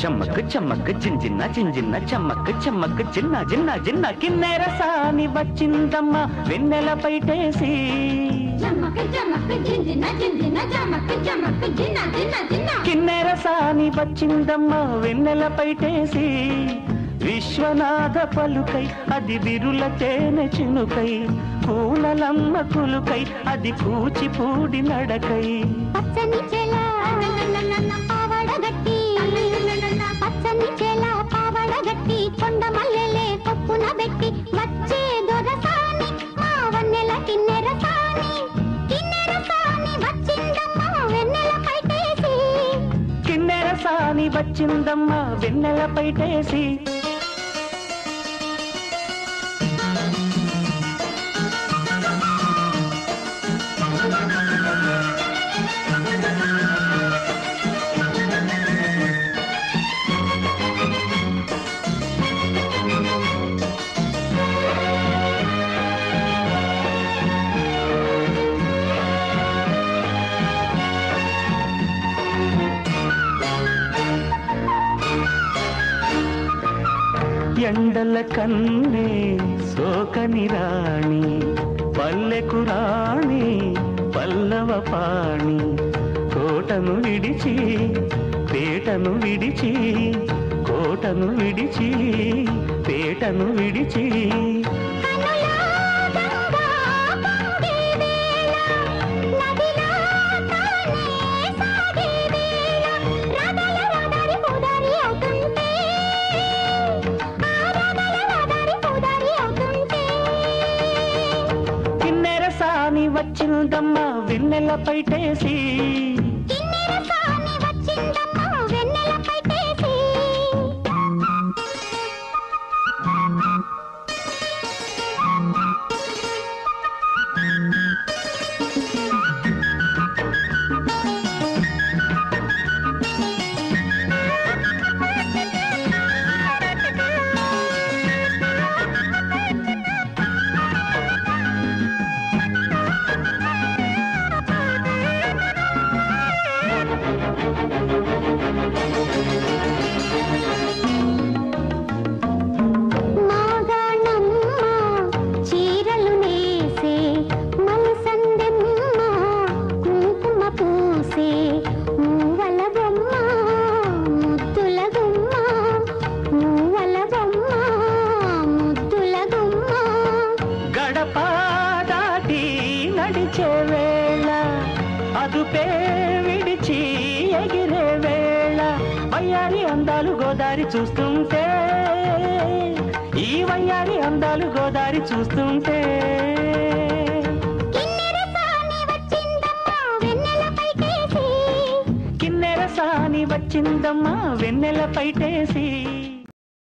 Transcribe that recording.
చమ్మక్ చమ్మక్ జింజిన్న జింజిన్న చమ్మక్ చమ్మక్ జిన్న జిన్న జిన్న కిన్నెరసాని వచ్చిందమ్మ వెన్నెల పైటేసి కిన్నెరసాని వచ్చిందమ్మ వెన్నెల పైటేసి విశ్వనాథ పలుకై అది విరుల తేనె చినుకై పూలలమ్మ కులుకై అది కూచిపూడి నడకై పచ్చని చెల పావడగట్టి పచ్చని చెల పావడగట్టి కొండ మల్లెలే కొప్పున పెట్టి వచ్చే దొరసాని మా వన్నెల కిన్నెరసాని కిన్నెరసాని వచ్చిందమ్మ వెన్నెల పైటేసి కిన్నెరసాని వచ్చిందమ్మ వెన్నెల పైటేసి ఎండల కన్నే సోకని రాణి పల్లెకు రాణి పల్లవ పాణి కోటను విడిచి పేటను విడిచి కోటను విడిచి పేటను విడిచి వచ్చిందమ్మ వెన్నెల పైటేసి నడిచే వేళ అదుపే విడిచి ఎగిరే వేళ వయ్యారి అందాలు గోదారి చూస్తుంటే ఈ వయ్యారి అందాలు గోదారి చూస్తుంటే కిన్నెరసాని వచ్చిందమ్మా వెన్నెల పైటేసి